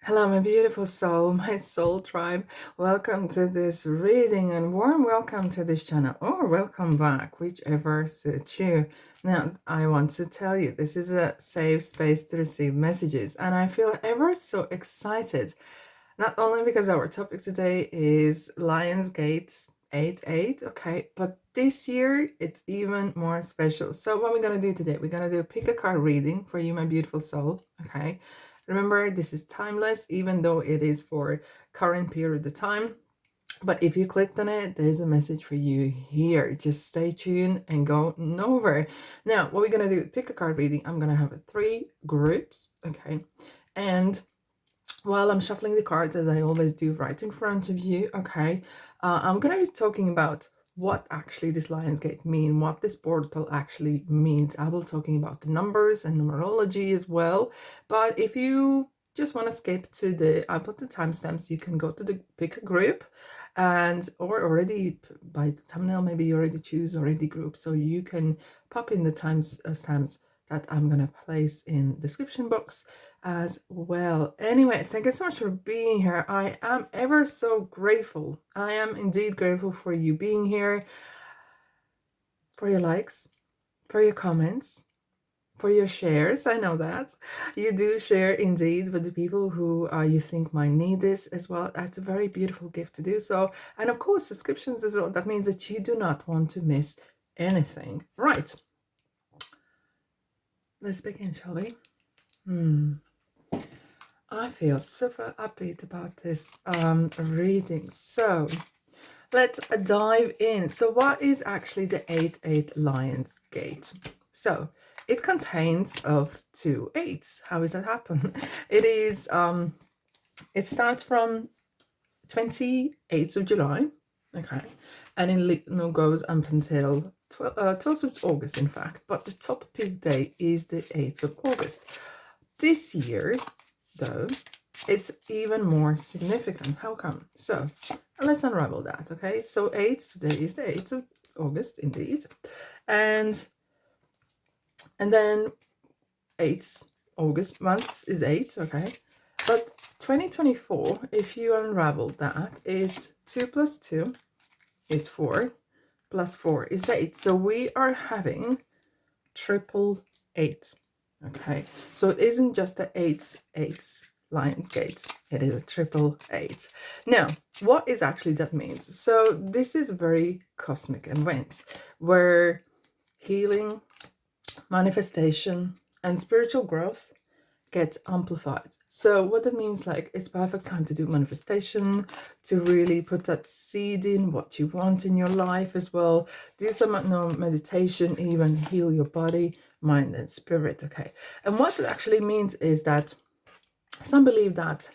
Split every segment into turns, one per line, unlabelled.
Hello, my beautiful soul, my soul tribe. Welcome to this reading and warm welcome to this channel, or welcome back, whichever suits you. Now, I want to tell you, this is a safe space to receive messages, and I feel ever so excited, not only because our topic today is Lionsgate 8-8, okay, but this year it's even more special. So what we're going to do today, we're going to do a pick a card reading for you, my beautiful soul, okay? Remember, this is timeless, even though it is for current period of time. But if you clicked on it, there's a message for you here. Just stay tuned and go over. Now, what we're going to do, pick a card reading. I'm going to have 3 groups, okay? And while I'm shuffling the cards, as I always do, right in front of you, okay, I'm going to be talking about what actually this Lionsgate mean, what this portal actually means. I will be talking about the numbers and numerology as well. But if you just want to skip to the, I put the timestamps, you can go to the pick a group, and or already by the thumbnail, maybe you already choose already group, so you can pop in the timestamps that I'm gonna place in the description box as well. Anyways, thank you so much for being here. I am ever so grateful. I am indeed grateful for you being here, for your likes, for your comments, for your shares. I know that you do share indeed with the people who you think might need this as well. That's a very beautiful gift to do so. And of course, subscriptions as well. That means that you do not want to miss anything. Right. Let's begin, shall we? I feel super upbeat about this reading. So let's dive in. So what is actually the 8-8 Lionsgate? So it contains of 2 8s. How does that happen? It is it starts from 28th of July, okay, and it goes up until 12th of August, in fact, but the top peak day is the 8th of August. This year, though, it's even more significant. How come? So let's unravel that, okay? So 8 today is the 8th of August, indeed, and then 8th August months is 8, okay, but 2024, if you unravel that, is 2 plus 2 is 4 plus 4 is 8. So we are having triple 8. Okay, so it isn't just a 8 Lionsgate, it is a triple 8. Now, what is actually that means? So this is a very cosmic event where healing, manifestation, and spiritual growth gets amplified. So what that means, like, it's perfect time to do manifestation, to really put that seed in what you want in your life as well. Do some meditation, even heal your body, mind, and spirit. Okay, and what it actually means is that some believe that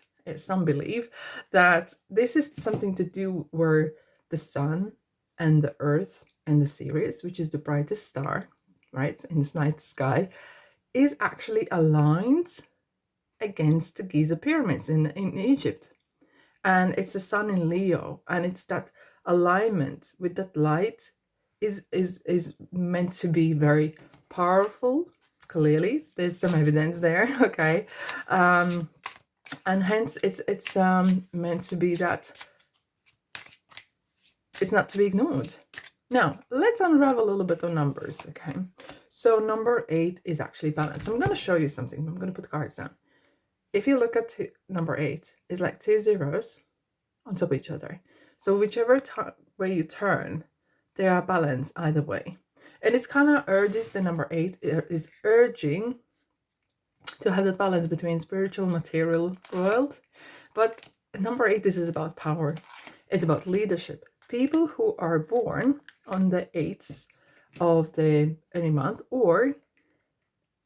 this is something to do where the sun and the earth and the Sirius, which is the brightest star, right, in this night sky, is actually aligned against the Giza pyramids in Egypt. And it's the sun in Leo, and it's that alignment with that light is meant to be very powerful. Clearly, there's some evidence there, okay, and hence it's meant to be that it's not to be ignored. Now, let's unravel a little bit of numbers, okay? So number 8 is actually balance. I'm going to show you something. I'm going to put the cards down. If you look at number 8, it's like 2 zeros on top of each other. So whichever way you turn, they are balanced either way. And it's kind of urges, the number 8 is urging to have that balance between spiritual, material world. But number 8, this is about power. It's about leadership. People who are born on the 8th of any month, or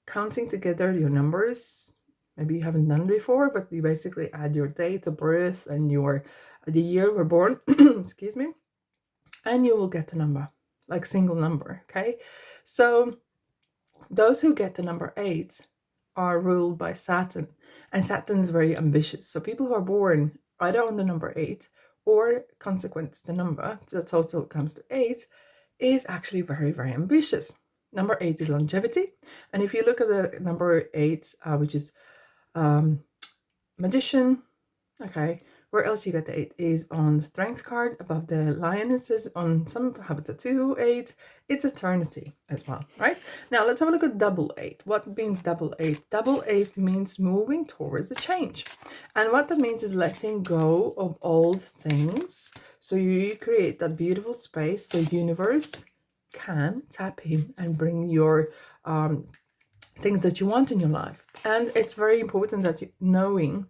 counting together your numbers, maybe you haven't done before, but you basically add your date of birth and the year we're born, excuse me, and you will get a number, like single number, okay? So those who get the number 8 are ruled by Saturn, and Saturn is very ambitious. So people who are born either on the number 8 or consequent to the number, the total comes to 8, is actually very, very ambitious. Number 8 is longevity. And if you look at the number 8, which is Magician. Okay, where else you get the 8 is on the Strength card above the Lionesses. On some have the 2 8. It's eternity as well, right? Now let's have a look at double 8. What means double 8? Double 8 means moving towards a change, and what that means is letting go of old things, so you create that beautiful space so universe can tap in and bring your things that you want in your life. And it's very important that you knowing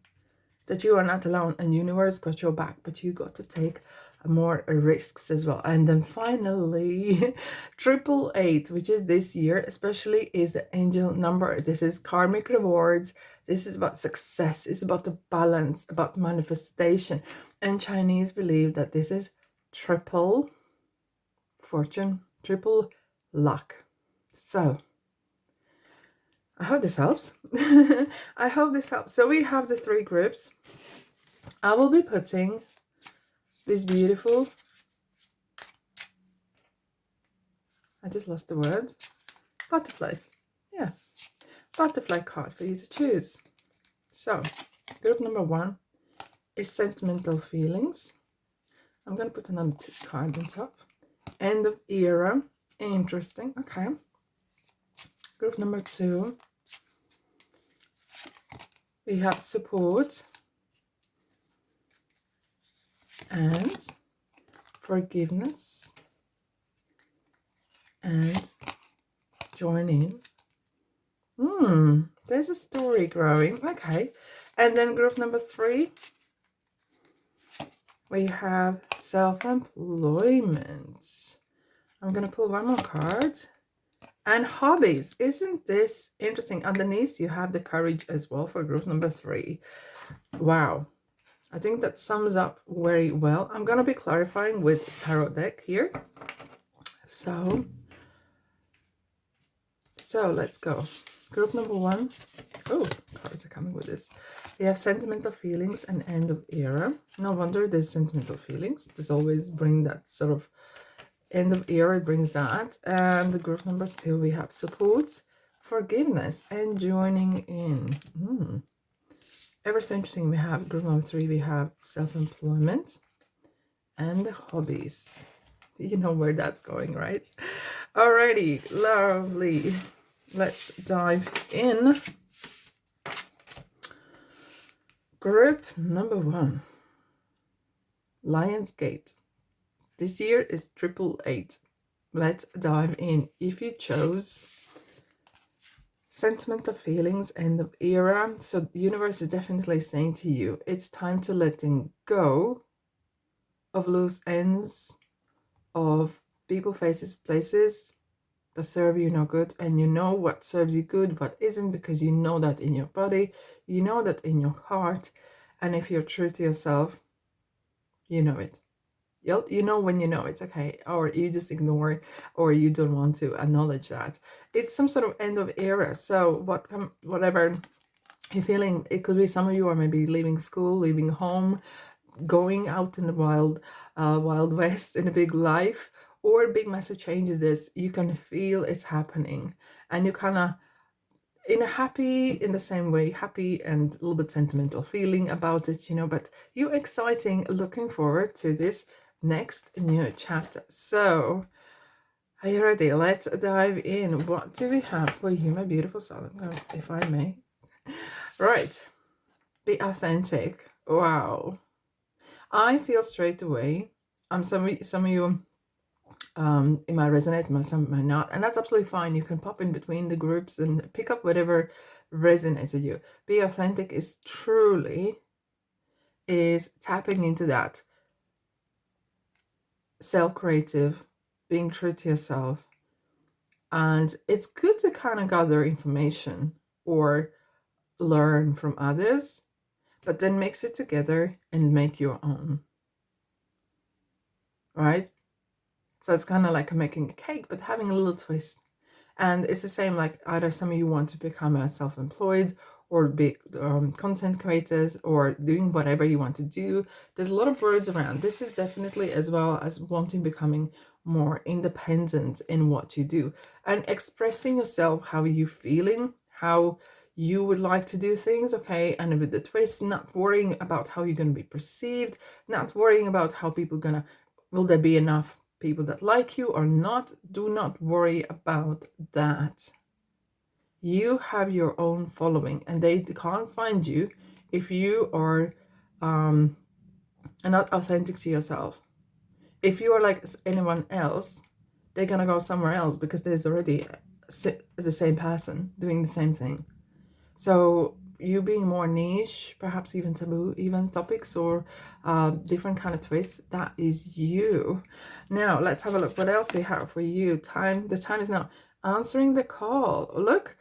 that you are not alone and universe got your back, but you got to take more risks as well. And then finally, 888, which is this year especially, is the angel number. This is karmic rewards. This is about success. It's about the balance, about manifestation. And Chinese believe that this is triple fortune, triple luck. So I hope this helps. I hope this helps. So we have the 3 groups. I will be putting this beautiful, I just lost the word, butterflies. Yeah, butterfly card for you to choose. So group number 1 is sentimental feelings. I'm going to put another card on top. End of era. Interesting. Okay. Group number 2. We have support and forgiveness and join in. There's a story growing. Okay. And then group number 3, we have self-employment. I'm going to pull one more card. And hobbies. Isn't this interesting? Underneath you have the courage as well for group number 3. Wow. I think that sums up very well. I'm going to be clarifying with tarot deck here. So let's go. Group number 1. Oh, cards are coming with this. We have sentimental feelings and end of era. No wonder there's sentimental feelings. There's always bring that sort of end of era, it brings that. And the group number 2, we have support, forgiveness, and joining in. Ever so interesting. We have group number 3, we have self-employment and hobbies. You know where that's going, right? Alrighty, lovely. Let's dive in. Group number 1, Lionsgate. This year is 888. Let's dive in. If you chose sentimental feelings, end of era, so the universe is definitely saying to you, it's time to letting go of loose ends, of people, faces, places that serve you no good, and you know what serves you good, what isn't, because you know that in your body, you know that in your heart, and if you're true to yourself, you know it. You know when you know it's okay, or you just ignore it, or you don't want to acknowledge that. It's some sort of end of era. So whatever you're feeling, it could be some of you are maybe leaving school, leaving home, going out in the wild west in a big life, or big massive changes. This you can feel it's happening, and you kind of in a happy, in the same way, happy and a little bit sentimental feeling about it, you know, but you're exciting, looking forward to this next new chapter. So are you ready? Let's dive in. What do we have for you, my beautiful soul? If I may. Right. Be authentic. Wow. I feel straight away. Some of you it might resonate, some might not, and that's absolutely fine. You can pop in between the groups and pick up whatever resonates with you. Be authentic is tapping into that self-creative, being true to yourself. And it's good to kind of gather information or learn from others, but then mix it together and make your own, right? So it's kind of like making a cake, but having a little twist. And it's the same, like either some of you want to become a self-employed or big content creators, or doing whatever you want to do. There's a lot of words around. This is definitely as well as becoming more independent in what you do and expressing yourself, how you're feeling, how you would like to do things, okay, and with the twist, not worrying about how you're going to be perceived, not worrying about how people gonna, will there be enough people that like you or not. Do not worry about that. You have your own following, and they can't find you if you are not authentic to yourself. If you are like anyone else, they're gonna go somewhere else because there's already the same person doing the same thing. So you being more niche, perhaps even taboo, even topics or different kind of twists, that is you. Now let's have a look what else we have for you. The time is now. Answering the call. Look,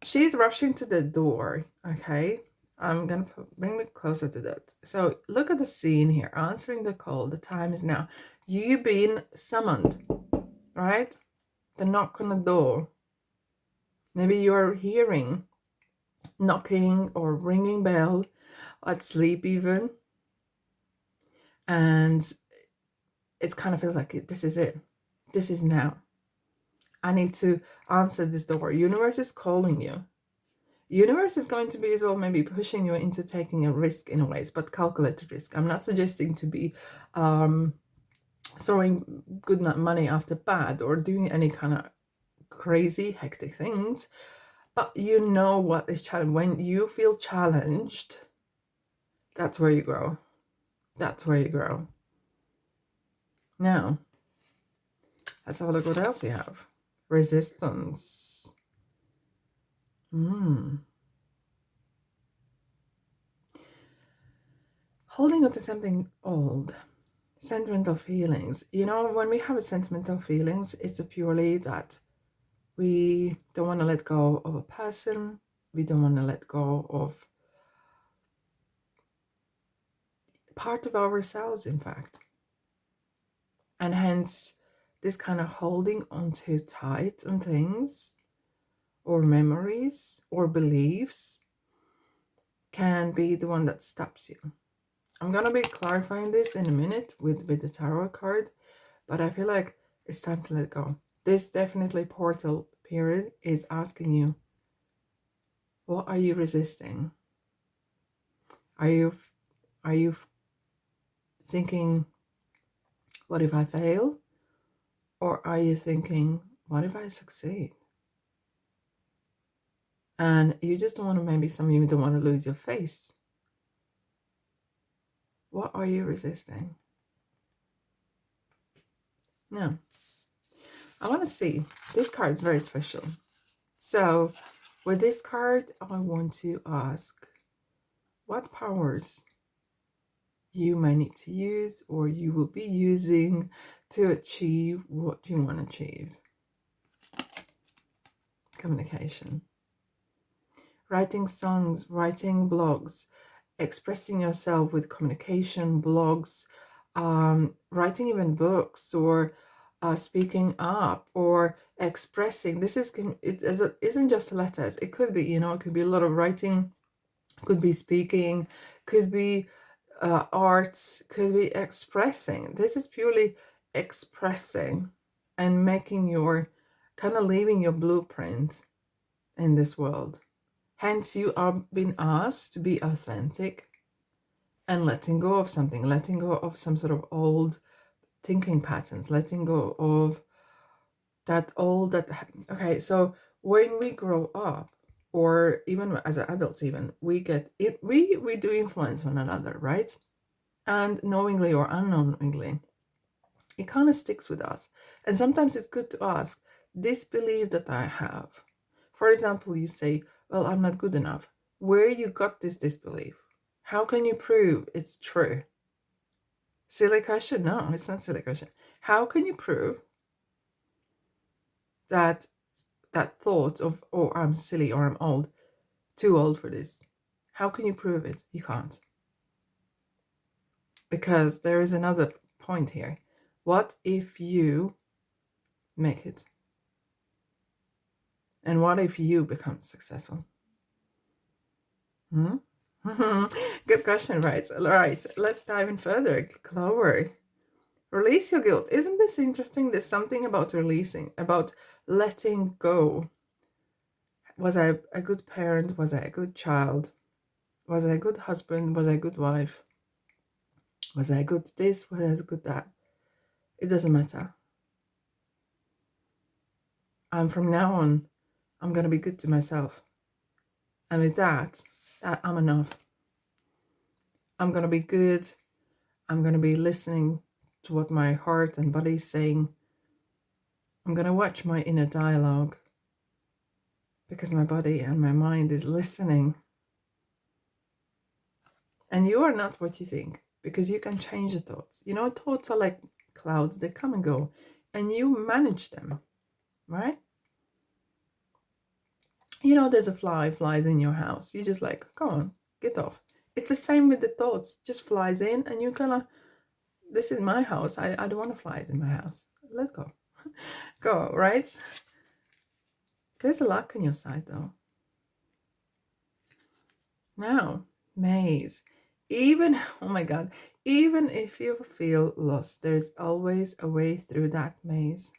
she's rushing to the door. Okay, I'm gonna bring me closer to that. So look at the scene here. Answering the call. The time is now. You've been summoned, right? The knock on the door. Maybe you're hearing knocking or ringing bell at sleep even, and it kind of feels like this is it. This is now. I need to answer this door. Universe is calling you. Universe is going to be as well maybe pushing you into taking a risk in a ways, but calculated risk. I'm not suggesting to be throwing good money after bad or doing any kind of crazy hectic things, but you know what is challenge. When you feel challenged, that's where you grow. That's where you grow. Now let's have a look what else you have. Resistance. Holding on to something old. Sentimental feelings. You know, when we have sentimental feelings, it's purely that we don't want to let go of a person. We don't want to let go of part of ourselves, in fact. And hence, this kind of holding on too tight on things or memories or beliefs can be the one that stops you. I'm going to be clarifying this in a minute with the tarot card, but I feel like it's time to let go. This definitely portal period is asking you, what are you resisting? Are you thinking, what if I fail? Or are you thinking, what if I succeed? And you just don't want to, maybe some of you don't want to lose your face. What are you resisting? Now, I want to see. This card is very special. So, with this card, I want to ask what powers you may need to use or you will be using to achieve what you want to achieve. Communication. Writing songs, writing blogs, expressing yourself with communication, blogs, writing even books, or speaking up or expressing. This isn't just letters. It could be, it could be a lot of writing, could be speaking, could be arts, could be expressing. This is purely expressing and making your, kind of leaving your blueprint in this world. Hence, you are being asked to be authentic and letting go of something, letting go of some sort of old thinking patterns, letting go of okay, so when we grow up, or even as adults even, we get it, we do influence one another, right? And knowingly or unknowingly, it kind of sticks with us. And sometimes it's good to ask, this belief that I have, for example, you say, well, I'm not good enough. Where you got this disbelief? How can you prove it's true? Silly question? No, it's not silly question. How can you prove that thought of, oh, I'm silly or I'm old, too old for this? How can you prove it? You can't. Because there is another point here. What if you make it? And what if you become successful? Good question, right? All right, let's dive in further. Clover. Release your guilt. Isn't this interesting? There's something about releasing, about letting go. Was I a good parent? Was I a good child? Was I a good husband? Was I a good wife? Was I a good this? Was I a good that? It doesn't matter. From now on, I'm going to be good to myself. And with that, I'm enough. I'm going to be good. I'm going to be listening to what my heart and body is saying. I'm going to watch my inner dialogue because my body and my mind is listening. And you are not what you think, because you can change the thoughts. You know, thoughts are like clouds, they come and go, and you manage them, right? You know, there's a flies in your house. You just like, come on, get off. It's the same with the thoughts, just flies in, and you kind of, this is my house. I don't want flies in my house. Let go. Go, right? There's a luck on your side, though. Now, maze. Even, oh my God, even if you feel lost, there's always a way through that maze.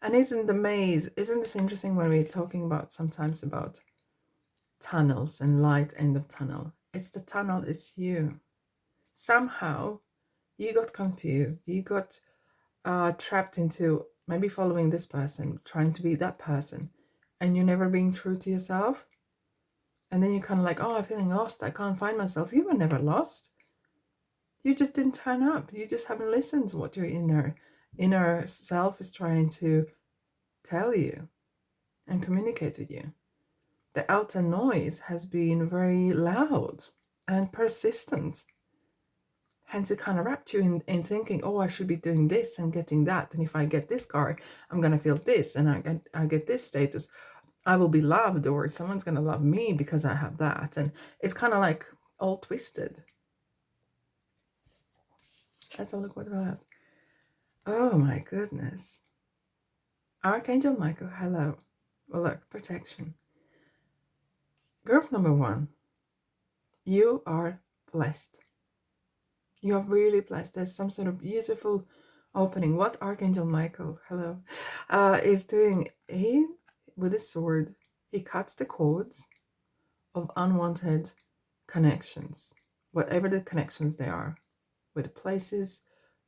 And isn't this interesting when we're talking about sometimes about tunnels and light end of tunnel? It's the tunnel, it's you. Somehow you got confused, you got trapped into maybe following this person, trying to be that person, and you're never being true to yourself. And then you're kind of like, oh, I'm feeling lost. I can't find myself. You were never lost. You just didn't turn up. You just haven't listened to what your inner self is trying to tell you and communicate with you. The outer noise has been very loud and persistent. Hence, it kind of wrapped you in thinking, oh, I should be doing this and getting that. And if I get this car, I'm going to feel this. And I get this status. I will be loved, or someone's going to love me because I have that. And it's kind of like all twisted. Let's have a look what else. Oh my goodness. Archangel Michael, hello. Well, look, protection. Group number 1. You are blessed. You are really blessed. There's some sort of beautiful opening. What Archangel Michael, hello, is doing, he, with his sword, he cuts the cords of unwanted connections, whatever the connections they are, with places,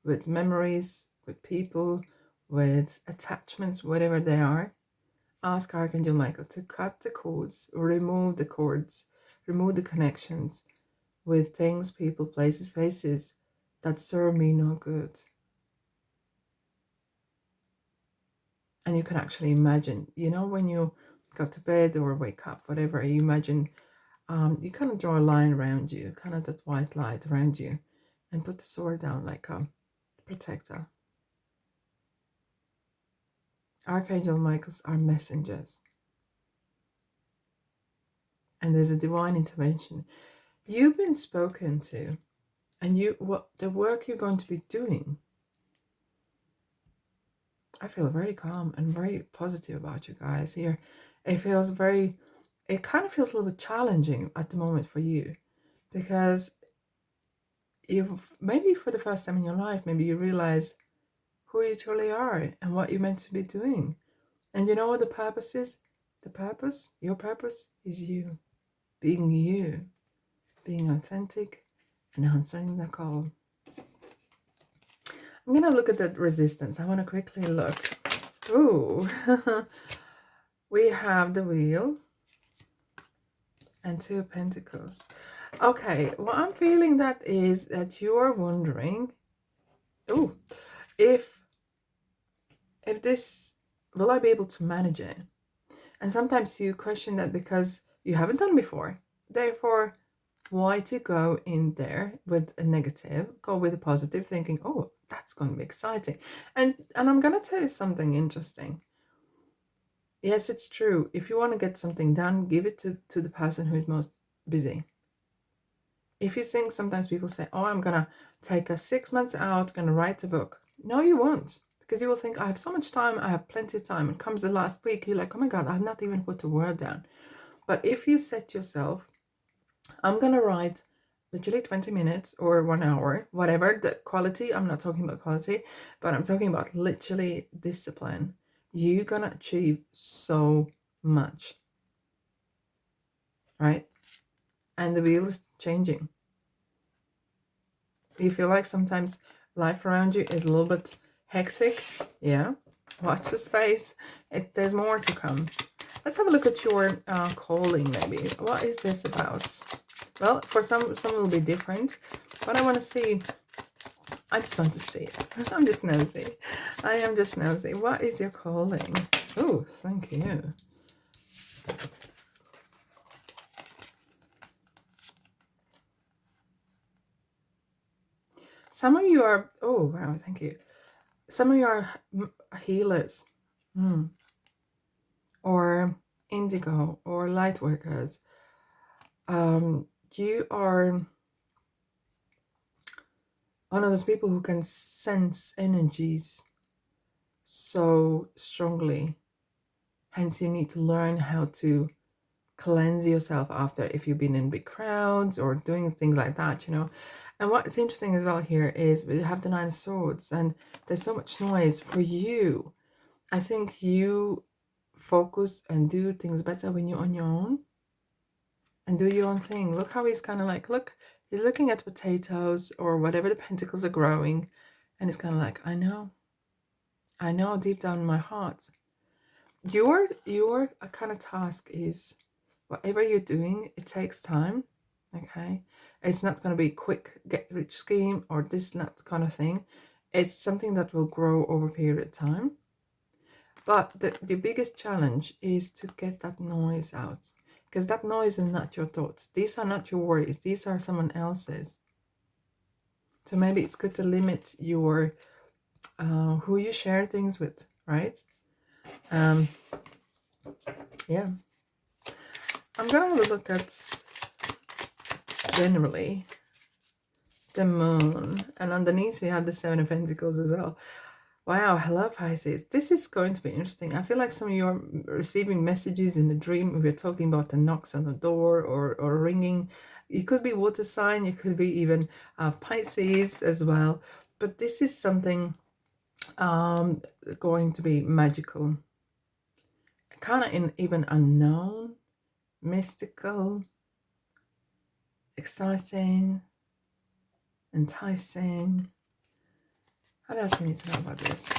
with memories, with people, with attachments, whatever they are. Ask Archangel Michael to cut the cords, remove the cords, remove the connections with things, people, places, faces that serve me no good. And you can actually imagine, you know, when you go to bed or wake up, whatever, you imagine, you kind of draw a line around you, kind of that white light around you, and put the sword down like a protector. Archangel Michaels are messengers. And there's a divine intervention. You've been spoken to, and the work you're going to be doing, I feel very calm and very positive about you guys here. It kind of feels a little bit challenging at the moment for you, because you've maybe for the first time in your life, maybe you realize who you truly are and what you're meant to be doing. And you know what the purpose is? Your purpose is you, being authentic and answering the call. I'm going to look at that resistance. I want to quickly look. Ooh, we have the wheel and 2 of Pentacles. Okay, what I'm feeling that is that you are wondering, if this, will I be able to manage it? And sometimes you question that because you haven't done before. Therefore, why to go in there with a negative? Go with a positive, thinking, oh, that's going to be exciting. And I'm going to tell you something interesting. Yes, it's true. If you want to get something done, give it to the person who is most busy. If you think, sometimes people say, oh, I'm going to take 6 months out, going to write a book. No, you won't. Because you will think, I have so much time, I have plenty of time. And comes the last week, you're like, oh my God, I've not even put a word down. But if you set yourself, I'm going to write literally 20 minutes or 1 hour, whatever the quality. I'm not talking about quality, but I'm talking about literally discipline. You're gonna achieve so much, right? And the wheel is changing. You feel like sometimes life around you is a little bit hectic? Yeah. Watch the space. There's more to come. Let's have a look at your calling, maybe. What is this about? Well, for some will be different, but I want to see. I just want to see it. I'm just nosy. I am just nosy. What is your calling? Oh, thank you. Some of you are, oh, wow, thank you. Some of you are healers, or indigo, or light workers. You are one of those people who can sense energies so strongly. Hence, you need to learn how to cleanse yourself after, if you've been in big crowds or doing things like that, you know. And what's interesting as well here is we have the Nine of Swords, and there's so much noise for you. I think you focus and do things better when you're on your own and do your own thing. Look how he's kind of like, look, he's looking at potatoes or whatever the pentacles are growing, and it's kind of like, I know deep down in my heart. Your kind of task is, whatever you're doing, it takes time. Okay, it's not going to be quick get rich scheme or this that kind of thing. It's something that will grow over a period of time. But the biggest challenge is to get that noise out, because that noise is not your thoughts. These are not your worries. These are someone else's. So maybe it's good to limit your who you share things with, right? Yeah. I'm gonna have a look at generally the moon, and underneath we have the Seven of Pentacles as well. Wow, hello Pisces. This is going to be interesting. I feel like some of you are receiving messages in the dream. We're talking about the knocks on the door or ringing. It could be water sign, it could be even Pisces as well. But this is something going to be magical. Kind of even unknown, mystical, exciting, enticing. What else do you need to know about this?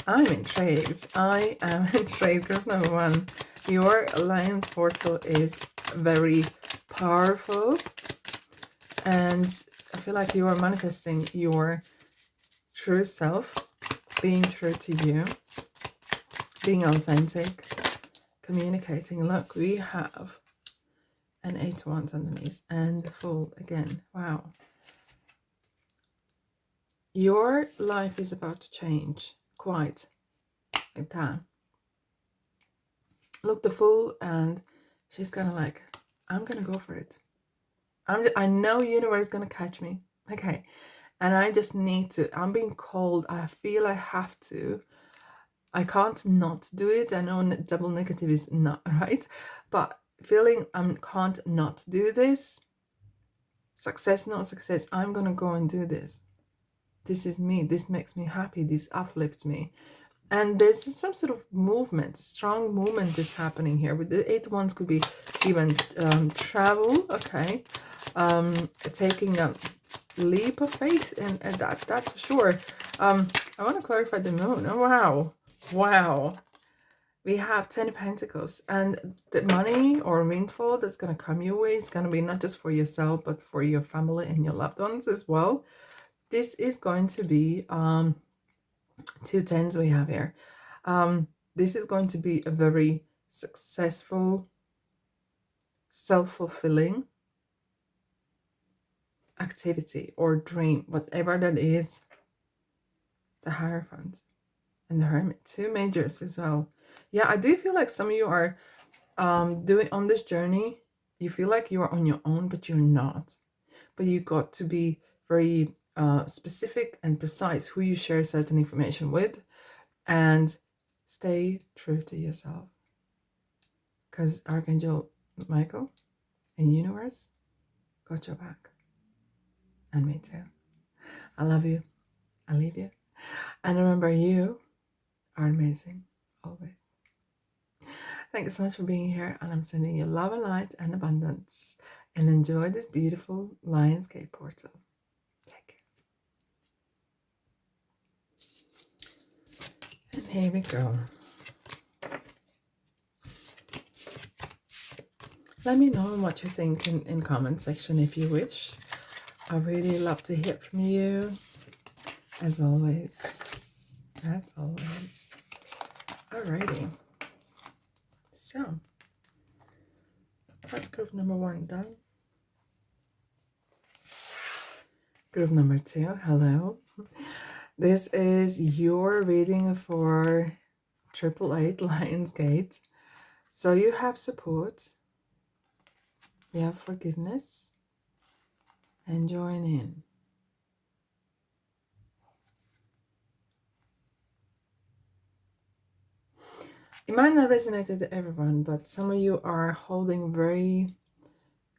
I'm intrigued. I am intrigued because number one, your alliance portal is very powerful, and I feel like you are manifesting your true self, being true to you, being authentic, communicating. Look, we have an 8 of Wands underneath and the Fool again. Wow. Your life is about to change, quite like that. Look, the Fool, and she's kind of like, I'm gonna go for it. I know universe is gonna catch me. Okay, and I just need to. I'm being called. I feel I have to. I can't not do it. I know double negative is not right, but feeling I can't not do this. Success, not success. I'm gonna go and do this. This is me. This makes me happy. This uplifts me. And there's some sort of movement, strong movement is happening here. With the 8 Wands could be even travel, okay, taking a leap of faith, and that's for sure. I want to clarify the moon. Oh, wow. We have 10 of Pentacles, and the money or windfall that's going to come your way is going to be not just for yourself, but for your family and your loved ones as well. This is going to be 2 tens we have here. This is going to be a very successful, self-fulfilling activity or dream, whatever that is. The Hierophant and the Hermit, 2 majors as well. Yeah, I do feel like some of you are doing on this journey, you feel like you're on your own, but you're not. But you got to be very specific and precise who you share certain information with, and stay true to yourself. Because Archangel Michael and universe, Got your back. And me too. I love you. I leave you. And remember, you are amazing. Always. Thank you so much for being here. And I'm sending you love and light and abundance. And enjoy this beautiful Lionsgate portal. Take care. And here we go. Let me know what you think in comment section if you wish. I really love to hear from you. As always. As always. Alrighty. So, that's group number 1 done. Group number 2, hello. This is your reading for 888 Lionsgate. So you have support, you have forgiveness, and join in. It might not resonate with everyone, but some of you are holding very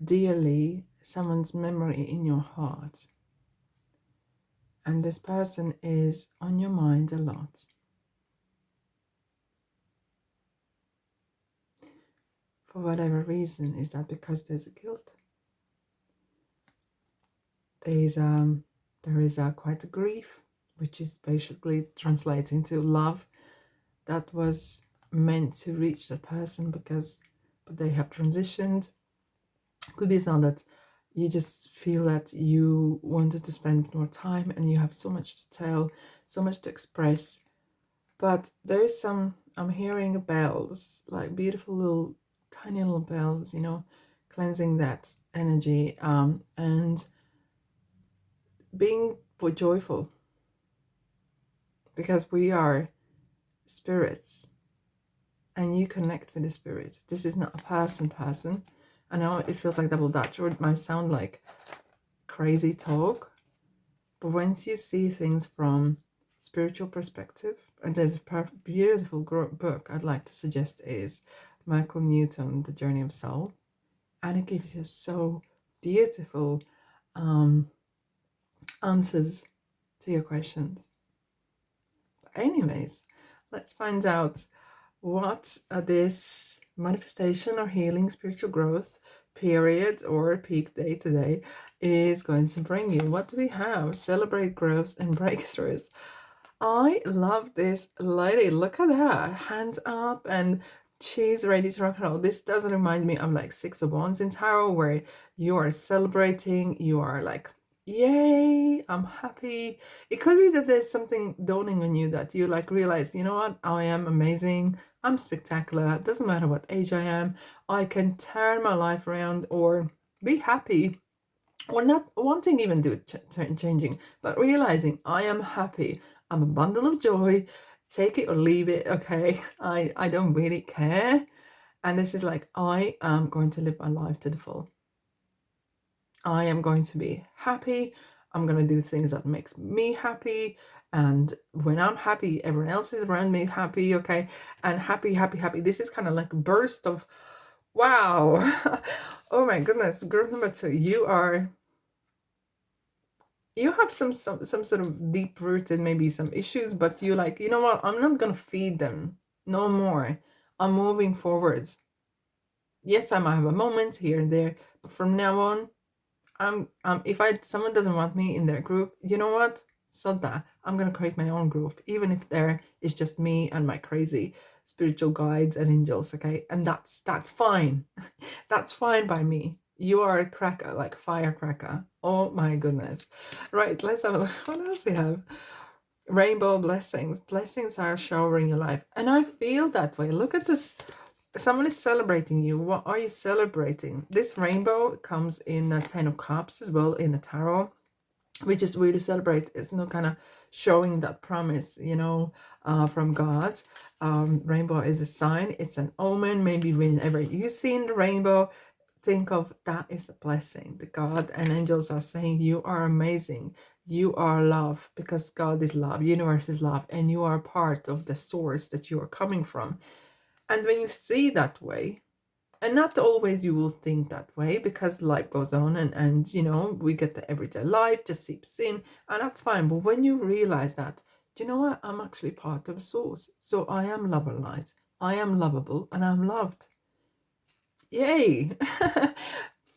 dearly someone's memory in your heart. And this person is on your mind a lot. For whatever reason. Is that because there's a guilt? There is quite a grief, which is basically translates into love that was meant to reach the person but they have transitioned. Could be so that you just feel that you wanted to spend more time and you have so much to tell, so much to express. But there is I'm hearing bells, like beautiful little, tiny little bells, you know, cleansing that energy and being joyful. Because we are spirits and you connect with the spirits. This is not a person. I know it feels like double Dutch, or it might sound like crazy talk, but once you see things from spiritual perspective, and there's a beautiful book I'd like to suggest is Michael Newton, The Journey of Soul, and it gives you so beautiful answers to your questions. But anyways, let's find out what this manifestation or healing spiritual growth period or peak day today is going to bring you. What do we have? Celebrate growths and breakthroughs. I love this lady. Look at her, hands up, and she's ready to rock and roll. This doesn't remind me of like 6 of Wands in tarot, where you are celebrating, you are like, yay, I'm happy. It could be that there's something dawning on you that you like realize, you know what, I am amazing, I'm spectacular, it doesn't matter what age I am, I can turn my life around or be happy, or not wanting even to do it changing, but realizing I am happy, I'm a bundle of joy, take it or leave it, okay, I don't really care. And this is like, I am going to live my life to the full. I am going to be happy. I'm going to do things that makes me happy. And when I'm happy, everyone else is around me happy, okay? And happy. This is kind of like a burst of, wow. Oh my goodness. Group number 2, you have some sort of deep-rooted, maybe some issues, but you like, you know what? I'm not going to feed them no more. I'm moving forwards. Yes, I might have a moment here and there, but from now on, if someone doesn't want me in their group, you know what? So that I'm gonna create my own group, even if there is just me and my crazy spiritual guides and angels, okay? And that's fine. That's fine by me. You are a cracker, like firecracker. Oh my goodness. Right, let's have a look. What else we have? Rainbow blessings. Blessings are showering your life. And I feel that way. Look at this. Someone is celebrating you. What are you celebrating? This rainbow comes in a 10 of Cups as well in a tarot, which is really celebrates. It's no kind of showing that promise, you know, from God. Rainbow is a sign. It's an omen. Maybe whenever you've seen the rainbow, think of that is the blessing. The God and angels are saying you are amazing. You are love, because God is love. Universe is love. And you are part of the source that you are coming from. And when you see that way, And not always you will think that way, because life goes on, and you know, we get the everyday life just seeps in, and that's fine. But when you realize that, do you know what? I'm actually part of a source. So I am love and light. I am lovable and I'm loved. Yay!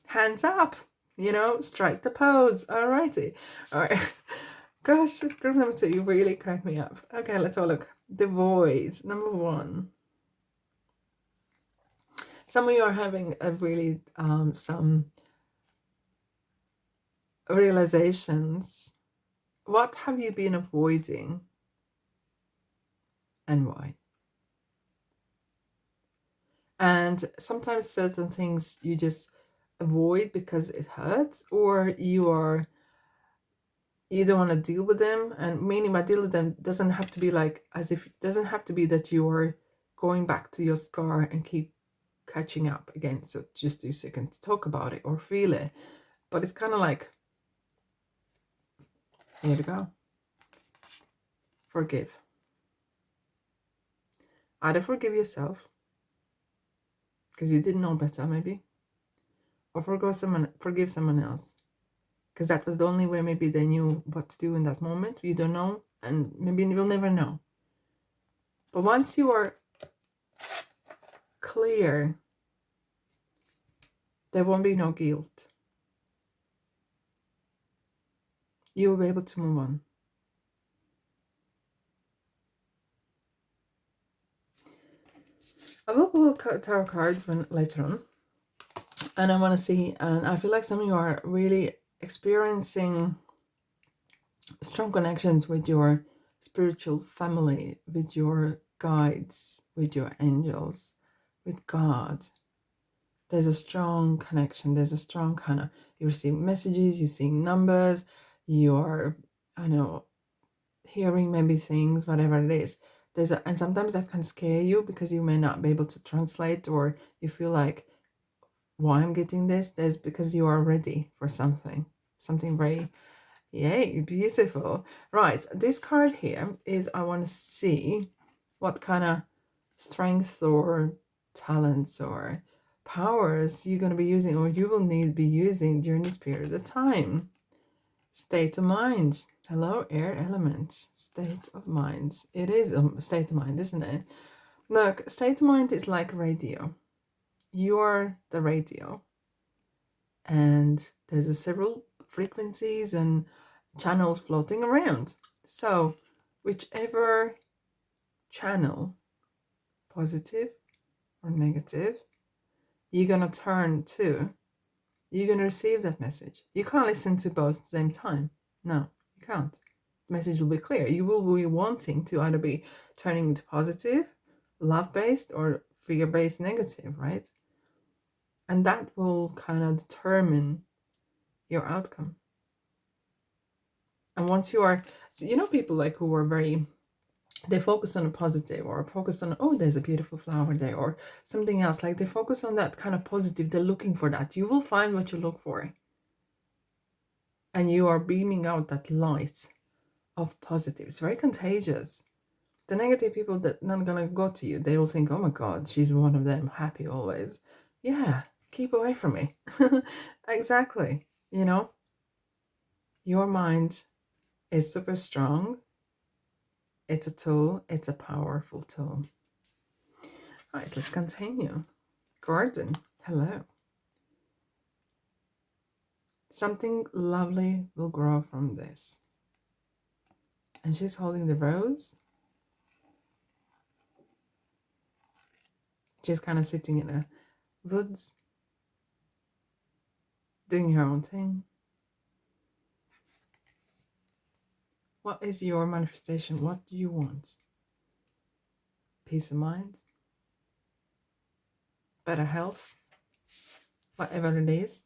Hands up, you know, strike the pose. Alrighty. All right. Gosh, group number 2, you really crack me up. Okay, let's have a look. The void, number 1. Some of you are having a really some realizations. What have you been avoiding and why? And sometimes certain things you just avoid because it hurts, or you don't want to deal with them. And meaning by deal with them doesn't have to be like, as if, it doesn't have to be that you are going back to your scar and keep catching up again, so just so you can talk about it or feel it. But it's kind of like, here we go. Forgive. Either forgive yourself because you didn't know better, maybe, or forgive someone else because that was the only way maybe they knew what to do in that moment. You don't know, and maybe you'll never know. But once you are clear, there won't be no guilt. You will be able to move on. I will pull tarot cards later on, and I want to see, and I feel like some of you are really experiencing strong connections with your spiritual family, with your guides, with your angels, with God. There's a strong connection. There's a strong kind of, you're receiving messages, you're seeing numbers, you're, I know, hearing maybe things, whatever it is. And sometimes that can scare you because you may not be able to translate, or you feel like, why I'm getting this? There's because you are ready for something very, yay, beautiful. Right, this card here is, I want to see what kind of strength or talents or powers you're going to be using, or you will need to be using during this period of time. State of mind. Hello, air elements. State of mind. It is a state of mind, isn't it? Look, state of mind is like radio. You're the radio. And there's several frequencies and channels floating around. So whichever channel, positive or negative, you're going to turn to, you're going to receive that message. You can't listen to both at the same time. No, you can't. The message will be clear. You will be wanting to either be turning into positive, love-based, or fear-based negative, right? And that will kind of determine your outcome. And once you are, so you know, people like who are very, they focus on a positive, or focus on, oh, there's a beautiful flower there, or something else. Like they focus on that kind of positive. They're looking for that. You will find what you look for. And you are beaming out that light of positive. It's very contagious. The negative people that not gonna go to you, they will think, oh my God, she's one of them, happy always. Yeah, keep away from me. Exactly. You know, your mind is super strong. It's a tool. It's a powerful tool. All right, let's continue. Gordon, hello. Something lovely will grow from this. And she's holding the rose. She's kind of sitting in a woods, doing her own thing. What is your manifestation? What do you want? Peace of mind? Better health? Whatever it is.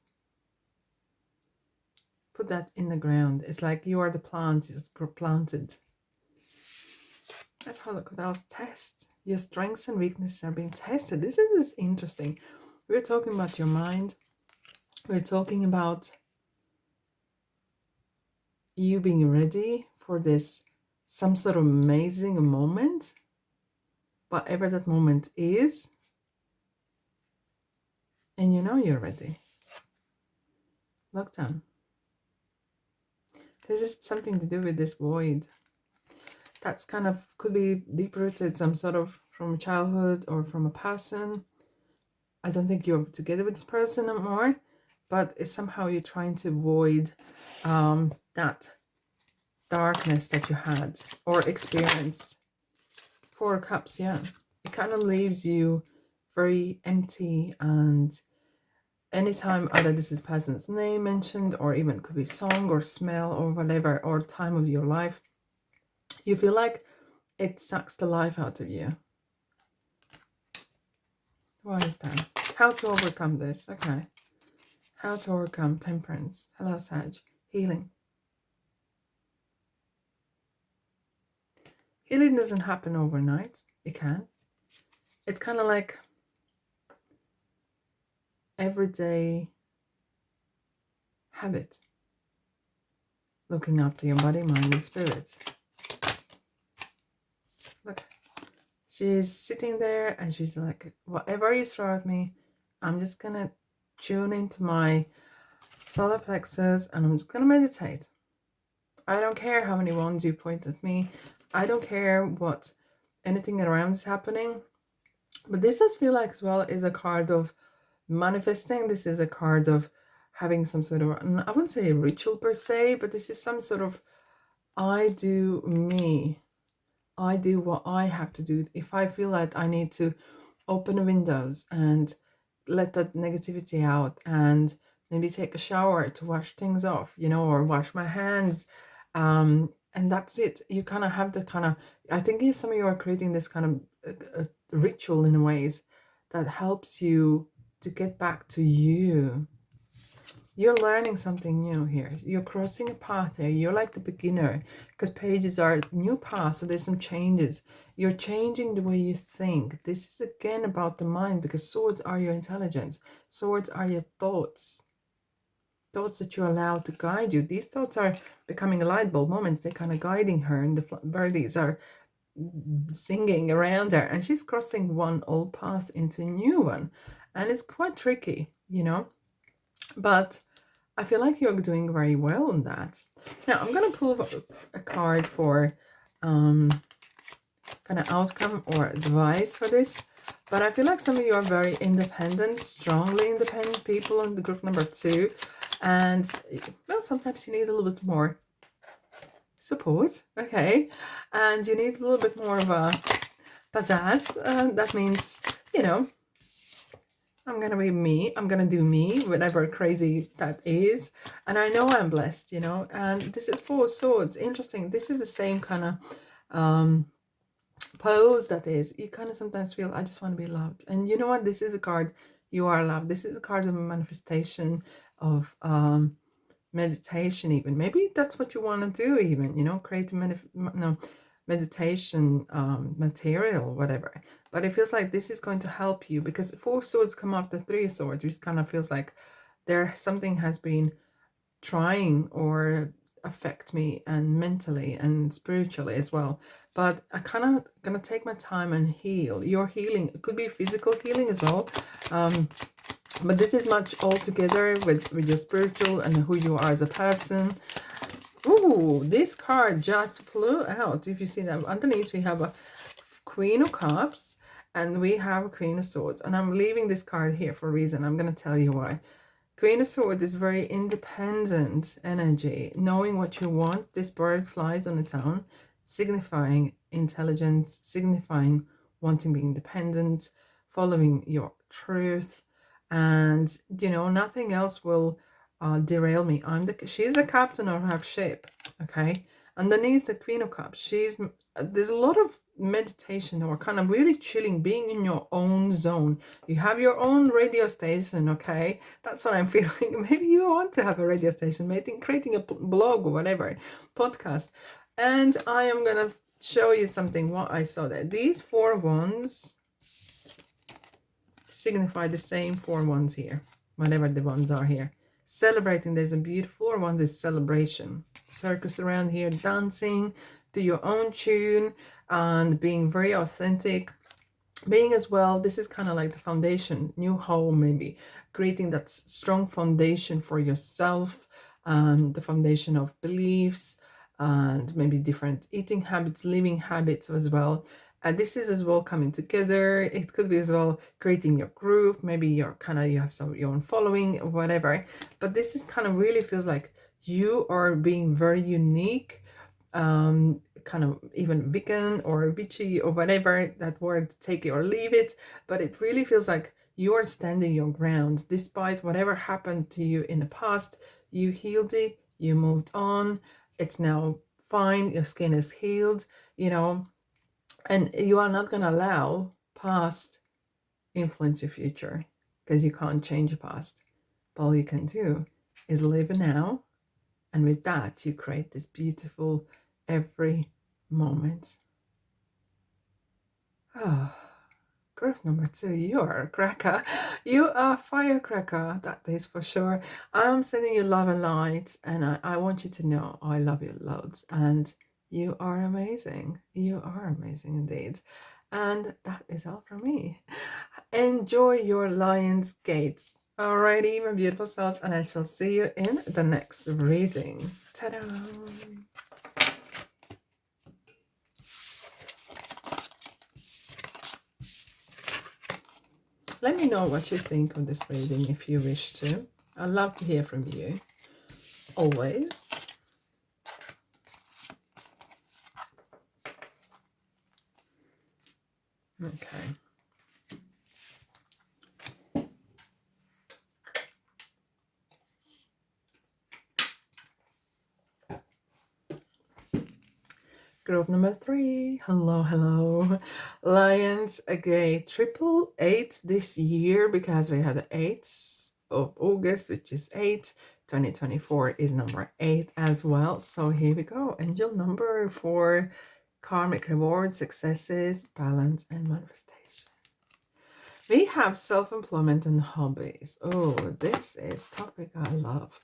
Put that in the ground. It's like you are the plant. It's planted. Let's have a look at else. Test. Your strengths and weaknesses are being tested. This is interesting. We're talking about your mind. We're talking about you being ready for this, some sort of amazing moment. Whatever that moment is, and you know you're ready. Lockdown. This is something to do with this void. That's kind of could be deep rooted, some sort of from childhood or from a person. I don't think you're together with this person anymore, but it's somehow you're trying to avoid that darkness that you had or experience. 4 cups, yeah. It kind of leaves you very empty, and anytime either this is person's name mentioned or even could be song or smell or whatever or time of your life, you feel like it sucks the life out of you. Why is that? How to overcome this? Okay. How to overcome temperance. Hello, Sag. Healing. Healing doesn't happen overnight. It can. It's kind of like everyday habit. Looking after your body, mind, and spirit. Look. She's sitting there and she's like, whatever you throw at me, I'm just going to tune into my solar plexus and I'm just going to meditate. I don't care how many wands you point at me. I don't care what anything around is happening. But this does feel like as well is a card of manifesting. This is a card of having some sort of, I wouldn't say a ritual per se, but this is some sort of I do me. I do what I have to do. If I feel like I need to open the windows and let that negativity out and maybe take a shower to wash things off, you know, or wash my hands, and that's it. You kind of have the kind of, I think some of you are creating this kind of a ritual in ways that helps you to get back to you. You're learning something new here. You're crossing a path here. You're like the beginner because pages are new paths. So there's some changes. You're changing the way you think. This is again about the mind because swords are your intelligence. Swords are your thoughts. Thoughts that you allow to guide you. These thoughts are becoming a light bulb moments. They're kind of guiding her, and the birdies are singing around her, and she's crossing one old path into a new one, and it's quite tricky, you know, but I feel like you're doing very well on that. Now I'm gonna pull a card for kind of outcome or advice for this, but I feel like some of you are very independent, strongly independent people in the group number 2. And, well, sometimes you need a little bit more support, okay? And you need a little bit more of a pizzazz. That means, you know, I'm going to be me. I'm going to do me, whatever crazy that is. And I know I'm blessed, you know. And this is 4 swords. Interesting. This is the same kind of pose that is. You kind of sometimes feel, I just want to be loved. And you know what? This is a card, you are loved. This is a card of manifestation, of meditation even. Maybe that's what you want to do even, you know, create a meditation material, whatever. But it feels like this is going to help you because 4 swords come after 3 swords, which kind of feels like something has been trying or affect me and mentally and spiritually as well. But I kind of gonna take my time and heal. Your healing, it could be physical healing as well, but this is much all together with your spiritual and who you are as a person. Ooh, this card just flew out. If you see that underneath, we have a Queen of Cups and we have a Queen of Swords, and I'm leaving this card here for a reason. I'm going to tell you why. Queen of Swords is very independent energy, knowing what you want. This bird flies on its own, signifying intelligence, signifying wanting to be independent, following your truth, and you know, nothing else will derail me. She's the captain of her ship, okay? Underneath the Queen of Cups, there's a lot of meditation or kind of really chilling, being in your own zone. You have your own radio station, okay? That's what I'm feeling. Maybe you want to have a radio station, maybe creating a blog or whatever, podcast. And I am gonna show you something, what I saw there. These 4 wands signify the same 4 wands here, whatever the wands are here. Celebrating, there's a beautiful 4 wands is celebration. Circus around here, dancing to your own tune and being very authentic. being as well, this is kind of like the foundation, new home, maybe creating that strong foundation for yourself, the foundation of beliefs, and maybe different eating habits, living habits as well. This is as well coming together. It could be as well creating your group. Maybe you're kind of, you have some your own following or whatever. But this is kind of really feels like you are being very unique, kind of even vegan or witchy or whatever that word, take it or leave it. But it really feels like you are standing your ground despite whatever happened to you in the past. You healed it, you moved on, it's now fine, your skin is healed, you know, and you are not going to allow past influence your future, because you can't change the past. But all you can do is live now, and with that you create this beautiful every moment. Oh, group number 2, you are a cracker. You are a firecracker, that is for sure. I'm sending you love and light, and I want you to know I love you loads, and you are amazing. You are amazing indeed. And that is all from me. Enjoy your Lion's Gates. Alrighty, my beautiful souls, and I shall see you in the next reading. Ta-da! Let me know what you think of this reading if you wish to. I'd love to hear from you. Always. Okay. Group number 3. Hello, hello. Lions Gate 888 this year, because we had the 8th of August, which is 8. 2024 is number 8 as well. So here we go. Angel number 4. Karmic rewards, successes, balance, and manifestation. We have self-employment and hobbies. Oh, this is topic I love.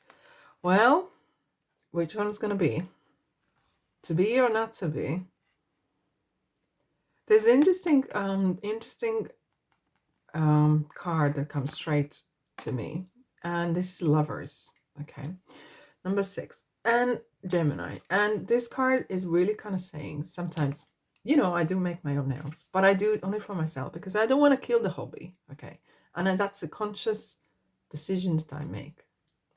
Well, which one's going to be? To be or not to be? There's an interesting card that comes straight to me, and this is Lovers. Okay, number 6, and Gemini. And this card is really kind of saying sometimes, you know, I do make my own nails, but I do it only for myself because I don't want to kill the hobby. Okay, and that's a conscious decision that I make.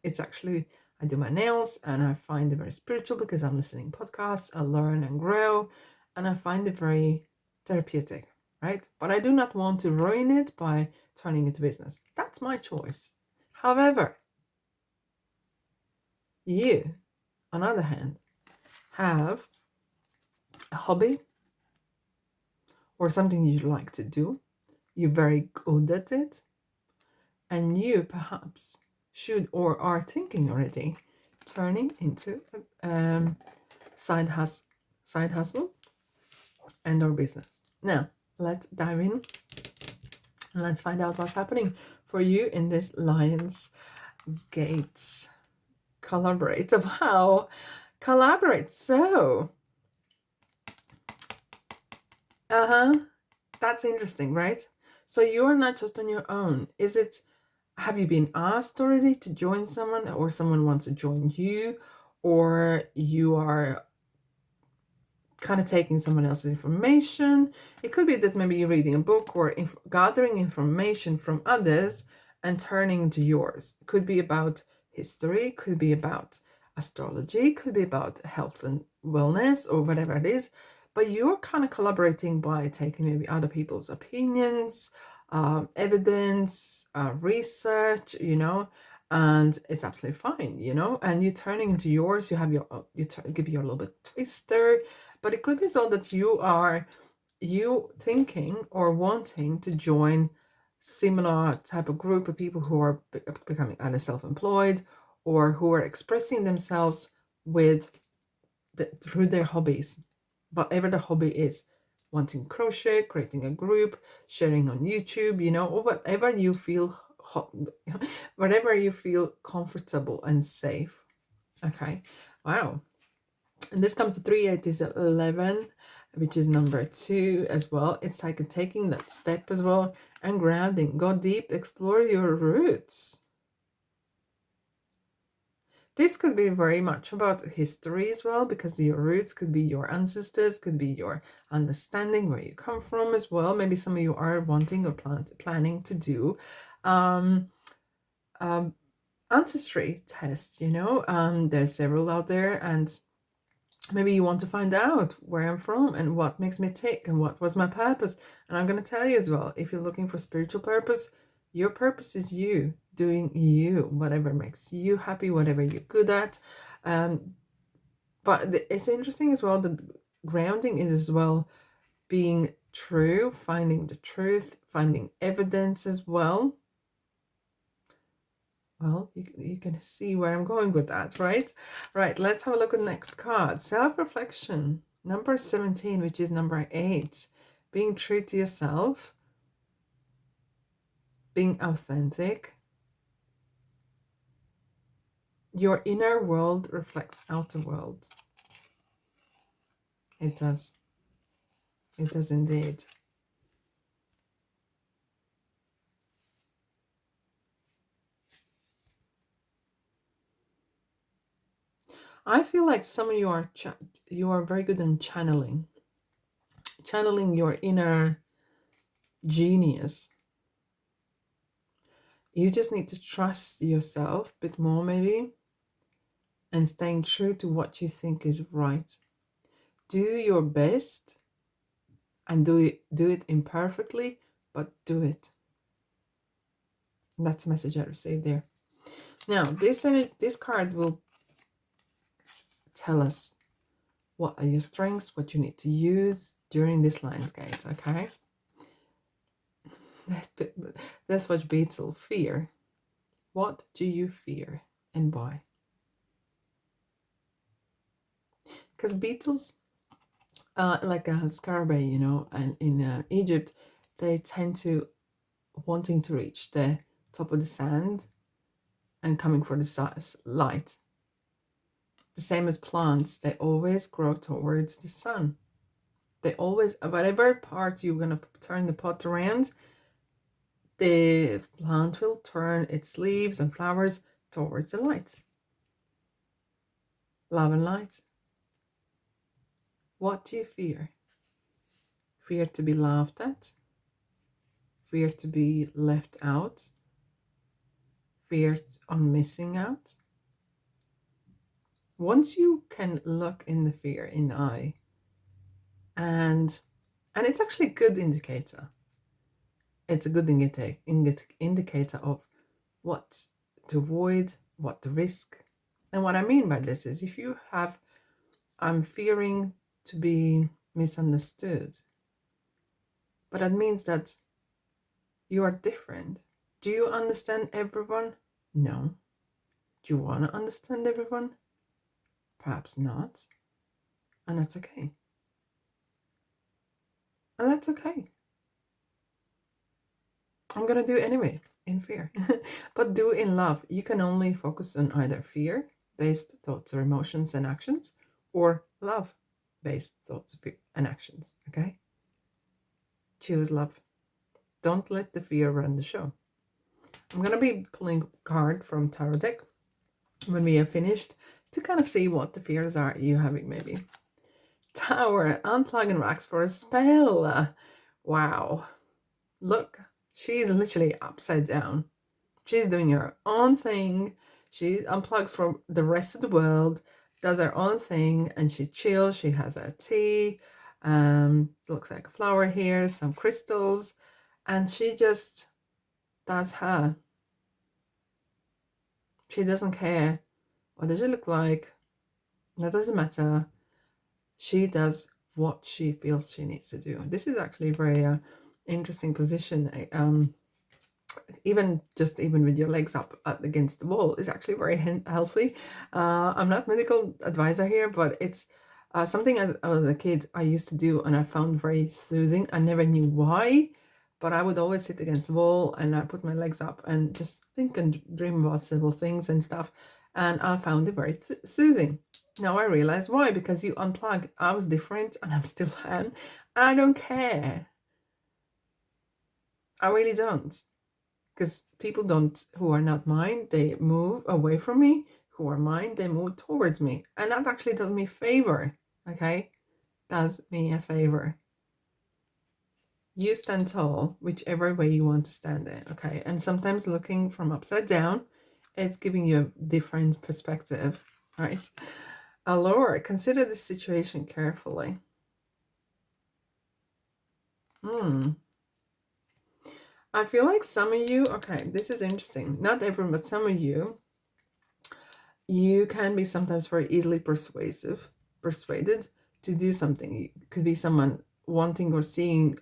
It's actually, I do my nails and I find it very spiritual because I'm listening podcasts, I learn and grow, and I find it very therapeutic, right? But I do not want to ruin it by turning it to business. That's my choice. However, you, on the other hand, have a hobby or something you like to do, you're very good at it, and you perhaps should or are thinking already turning into a side hustle and or business. Now let's dive in and let's find out what's happening for you in this Lion's Gates. Collaborate. Wow, collaborate. So that's interesting, right? So you're not just on your own. Is it, have you been asked already to join someone, or someone wants to join you, or you are kind of taking someone else's information? It could be that maybe you're reading a book or gathering information from others and turning into yours. It could be about history, could be about astrology, could be about health and wellness or whatever it is. But you're kind of collaborating by taking maybe other people's opinions, evidence, research, you know, and it's absolutely fine, you know, and you're turning into yours. You have your, give you a little bit twister, but it could be so that you thinking or wanting to join similar type of group of people who are becoming either self-employed or who are expressing themselves with through their hobbies, whatever the hobby is, wanting crochet, creating a group, sharing on YouTube, you know, or whatever you feel whatever you feel comfortable and safe. Okay, wow. And this comes to 3, 8 is 11, which is number 2 as well. It's like taking that step as well and grounding. Go deep, explore your roots. This could be very much about history as well, because your roots could be your ancestors, could be your understanding where you come from as well. Maybe some of you are wanting or planning to do um, ancestry tests, you know. There's several out there, and maybe you want to find out where I'm from and what makes me tick and what was my purpose. And I'm going to tell you as well, if you're looking for spiritual purpose, your purpose is you doing you, whatever makes you happy, whatever you're good at. But it's interesting as well that grounding is as well being true, finding the truth, finding evidence as well. Well, you can see where I'm going with that, right? Right, let's have a look at the next card. Self-reflection, number 17, which is number 8. Being true to yourself, being authentic. Your inner world reflects outer world. It does. It does indeed. I feel like some of you are very good in channeling your inner genius. You just need to trust yourself a bit more, maybe, and staying true to what you think is right. Do your best, and do it imperfectly, but do it. And that's the message I received there. Now, this card will tell us what are your strengths, what you need to use during this Lionsgate, okay? That's what Beetle fear. What do you fear and why? Because beetles, like a scarabée, you know, and in Egypt, they tend to wanting to reach the top of the sand and coming for the light. The same as plants, they always grow towards the sun. They always, whatever part you're going to turn the pot around, the plant will turn its leaves and flowers towards the light. Love and light. What do you fear? Fear to be laughed at? Fear to be left out? Fear on missing out? Once you can look in the fear in the eye, and it's actually a good indicator. It's a good indicator of what to avoid, what to risk. And what I mean by this is, if you have, I'm fearing to be misunderstood, but that means that you are different. Do you understand everyone? No. Do you want to understand everyone? Perhaps not. And that's okay. And that's okay. I'm going to do it anyway, in fear. But do in love. You can only focus on either fear-based thoughts or emotions and actions, or love-based thoughts and actions, okay? Choose love. Don't let the fear run the show. I'm going to be pulling a card from Tarot deck when we are finished to kind of see what the fears are you having, maybe. Tower, unplug and relax for a spell. Wow. Look, she's literally upside down. She's doing her own thing. She unplugs from the rest of the world, does her own thing, and she chills. She has her tea. Looks like a flower here, some crystals, and she just does her. She doesn't care. What does she look like? That doesn't matter. She does what she feels she needs to do. This is actually a very interesting position. Even with your legs up against the wall is actually very healthy. I'm not medical advisor here, but it's something as a kid I used to do, and I found very soothing. I never knew why, but I would always sit against the wall and I put my legs up and just think and dream about several things and stuff, and I found it very soothing. Now I realize why, because you unplug. I was different and I'm still am. I don't care. I really don't. Because people don't, who are not mine, they move away from me. Who are mine, they move towards me. And that actually does me a favor. Okay? Does me a favor. You stand tall, whichever way you want to stand it. Okay? And sometimes looking from upside down, it's giving you a different perspective. Right? Allure, consider the situation carefully. I feel like some of you, okay, this is interesting. Not everyone, but some of you, you can be sometimes very easily persuaded to do something. It could be someone wanting or seeing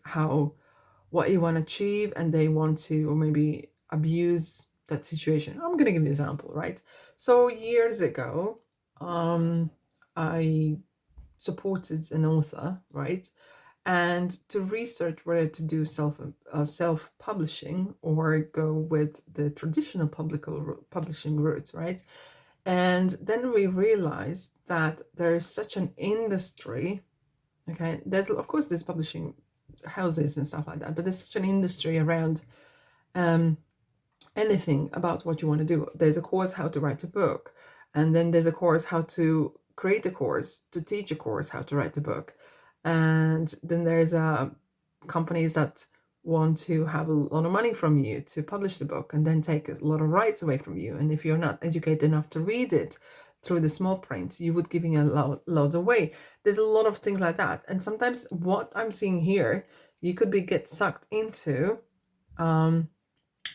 what you want to achieve, and they want to, or maybe abuse that situation. I'm going to give you an example, right? So years ago, I supported an author, right? And to research whether to do self publishing or go with the traditional publishing route, right? And then we realized that there is such an industry. Okay, there's of course there's publishing houses and stuff like that, but there's such an industry around anything about what you want to do. There's a course how to write a book, and then there's a course how to create a course, to teach a course how to write a book, and then there's companies that want to have a lot of money from you to publish the book and then take a lot of rights away from you. And if you're not educated enough to read it through the small print, you would giving a loads away. There's a lot of things like that. And sometimes what I'm seeing here, you could get sucked into, and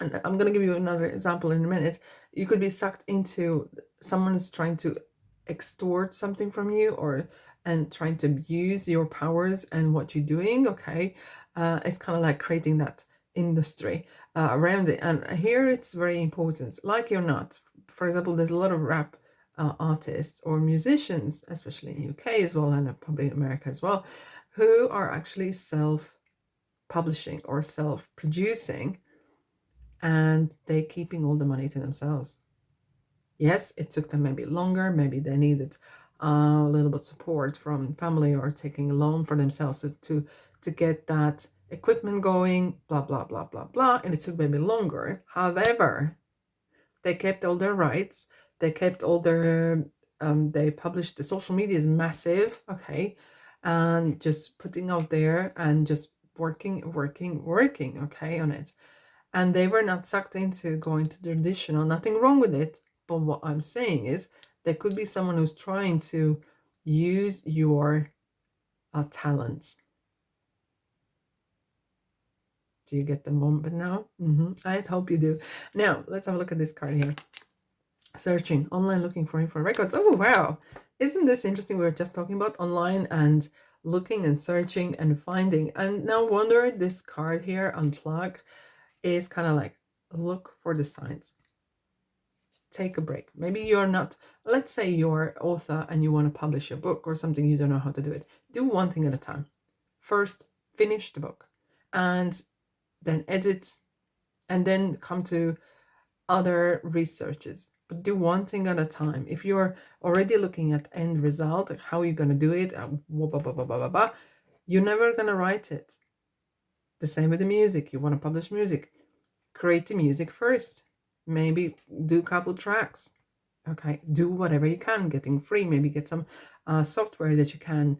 I'm going to give you another example in a minute. You could be sucked into someone's trying to extort something from you, and trying to abuse your powers and what you're doing. Okay, it's kind of like creating that industry around it. And here it's very important, like you're not. For example, there's a lot of rap artists or musicians, especially in UK as well, and probably in America as well, who are actually self-publishing or self-producing, and they're keeping all the money to themselves. Yes, it took them maybe longer. Maybe they needed a little bit support from family, or taking a loan for themselves to get that equipment going, blah, blah, blah, blah, blah. And it took maybe longer. However, they kept all their rights. They kept all their, they published, the social media is massive, okay? And just putting out there and just working, okay, on it. And they were not sucked into going to traditional. Nothing wrong with it. But what I'm saying is, there could be someone who's trying to use your talents. Do you get the moment now? I hope you do. Now, let's have a look at this card here. Searching online, looking for info records. Oh, wow. Isn't this interesting? We were just talking about online and looking and searching and finding. And now wonder, this card here, unplug, is kind of like, look for the signs. Take a break. Maybe you're not, let's say you're author and you want to publish a book or something, you don't know how to do it. Do one thing at a time. First, finish the book, and then edit, and then come to other researches. But do one thing at a time. If you're already looking at end result, how you're going to do it, you're never going to write it. The same with the music. You want to publish music, create the music first. Maybe do a couple tracks. Okay, do whatever you can, getting free. Maybe get some software that you can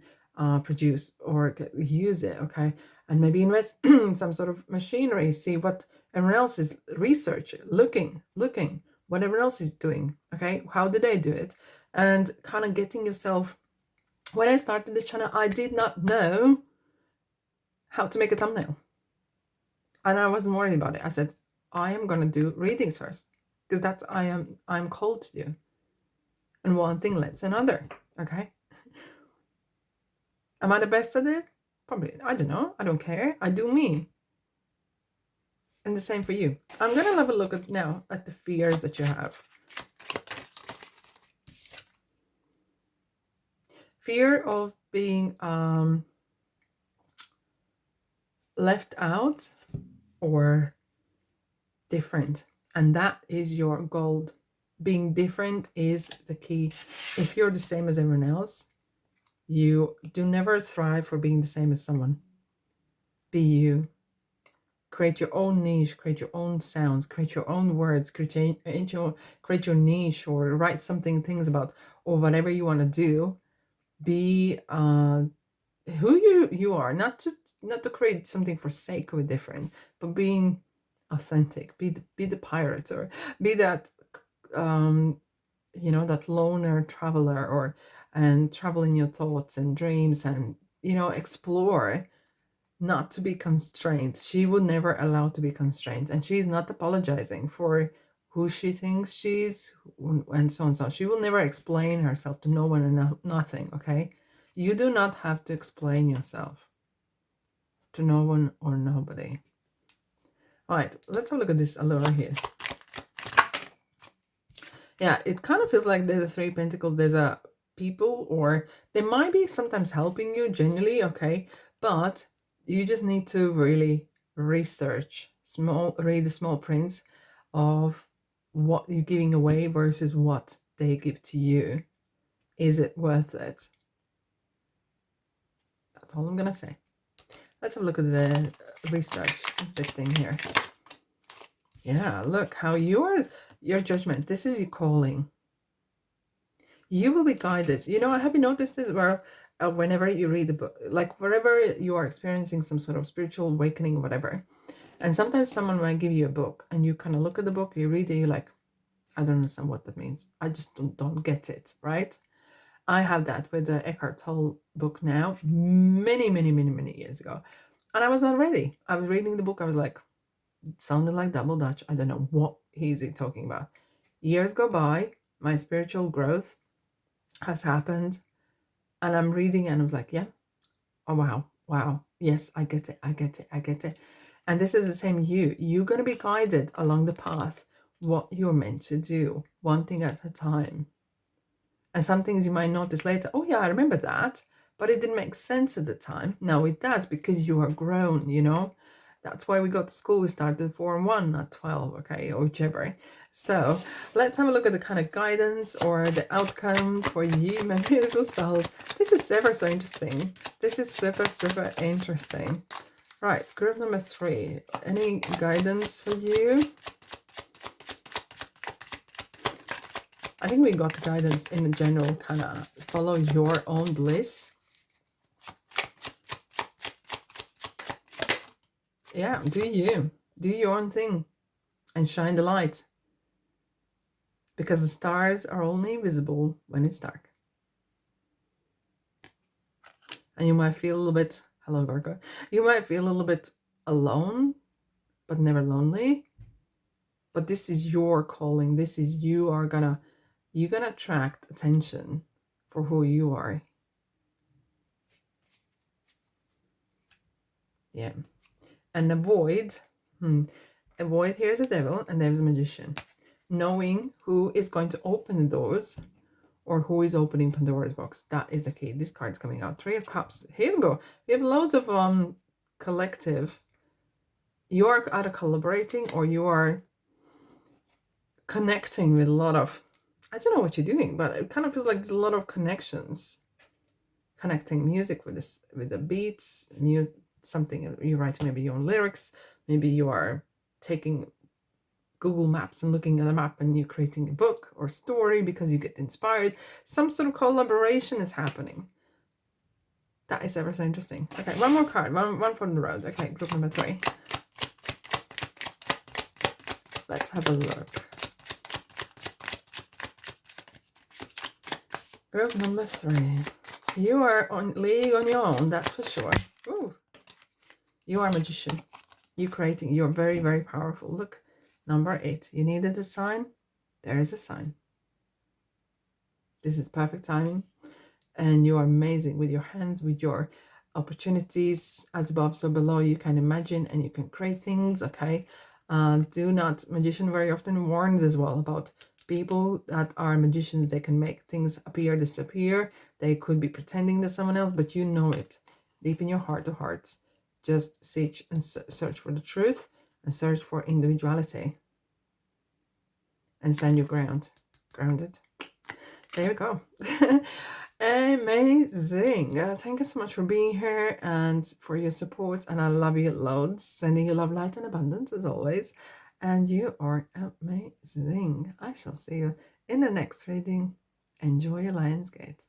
produce or use it. Okay, and maybe invest in some sort of machinery. See what everyone else is researching, looking, what everyone else is doing. Okay, how do they do it? And kind of getting yourself. When I started this channel, I did not know how to make a thumbnail, and I wasn't worried about it. I said, I am going to do readings first, because that's I'm called to do. And one thing leads to another. Okay. Am I the best at it? Probably. I don't know. I don't care. I do me. And the same for you. I'm going to have a look at now at the fears that you have. Fear of being left out or different. And that is your gold. being different is the key. If you're the same as everyone else, you do never strive for being the same as someone. Be you. Create your own niche, create your own sounds, create your own words, create your niche, or write things about, or whatever you want to do. Be who you are, not to create something for sake of it different, but being authentic. Be the pirate, or be that that loner traveler, and travel in your thoughts and dreams, and explore, not to be constrained. She would never allow to be constrained, and she's not apologizing for who she thinks she's, and so on. So she will never explain herself to no one and nothing. Okay, you do not have to explain yourself to no one or nobody. All right, let's have a look at this allure here. Yeah, it kind of feels like there's a Three Pentacles. There's a people, or they might be sometimes helping you genuinely, okay, but you just need to really research, read the small prints of what you're giving away versus what they give to you. Is it worth it? That's all I'm gonna say. Let's have a look at the research this thing here. Yeah, look how your judgment, this is your calling. You will be guided. Have you noticed this? Where whenever you read the book, like wherever you are experiencing some sort of spiritual awakening or whatever, and sometimes someone might give you a book and you kind of look at the book, you read it, you're like, I don't understand what that means. I just don't get it, right? I have that with the Eckhart Tolle book now, many, many, many, many years ago. And I was not ready. I was reading the book. I was like, it sounded like double Dutch. I don't know what he's talking about. Years go by, my spiritual growth has happened, and I'm reading and I was like, yeah, oh wow, yes, I get it. And this is the same. You're going to be guided along the path, what you're meant to do, one thing at a time. And some things you might notice later, oh yeah, I remember that, but it didn't make sense at the time. Now it does, because you are grown. That's why we go to school. We started 4 and 1, not 12, okay, or whichever. So let's have a look at the kind of guidance or the outcome for you, my beautiful souls. This is ever so interesting. This is super, super interesting. Right, group number 3. Any guidance for you? I think we got the guidance in the general, kind of follow your own bliss. Yeah, do your own thing and shine the light, because the stars are only visible when it's dark. And you might feel a little bit, hello Virgo, you might feel a little bit alone, but never lonely. But this is your calling. This is, you're gonna attract attention for who you are. Yeah. And avoid, here's a devil and there's a magician. Knowing who is going to open the doors, or who is opening Pandora's box. That is the key. This card's coming out. 3 of Cups. Here we go. We have loads of collective. You are either collaborating or you are connecting with a lot of, I don't know what you're doing, but it kind of feels like there's a lot of connections. Connecting music with this, with the beats, music, something you write, maybe your own lyrics, maybe you are taking Google Maps and looking at a map and you're creating a book or story because you get inspired. Some sort of collaboration is happening. That is ever so interesting. Okay, one more card, one from the road. Okay, group number 3. Let's have a look. Group number 3. You are on league on your own, that's for sure. Ooh. You are a magician. You're creating. You're very, very powerful. Look, number 8. You needed a sign. There is a sign. This is perfect timing. And you are amazing with your hands, with your opportunities. As above, so below. You can imagine and you can create things, okay? Do not, magician very often warns as well about people that are magicians. They can make things appear, disappear. They could be pretending to someone else, but you know it. Deep in your heart of hearts. Just search and search for the truth and search for individuality. And stand your ground. grounded. There we go. Amazing. Thank you so much for being here and for your support. And I love you loads. Sending you love, light, and abundance as always. And you are amazing. I shall see you in the next reading. Enjoy your Lionsgate.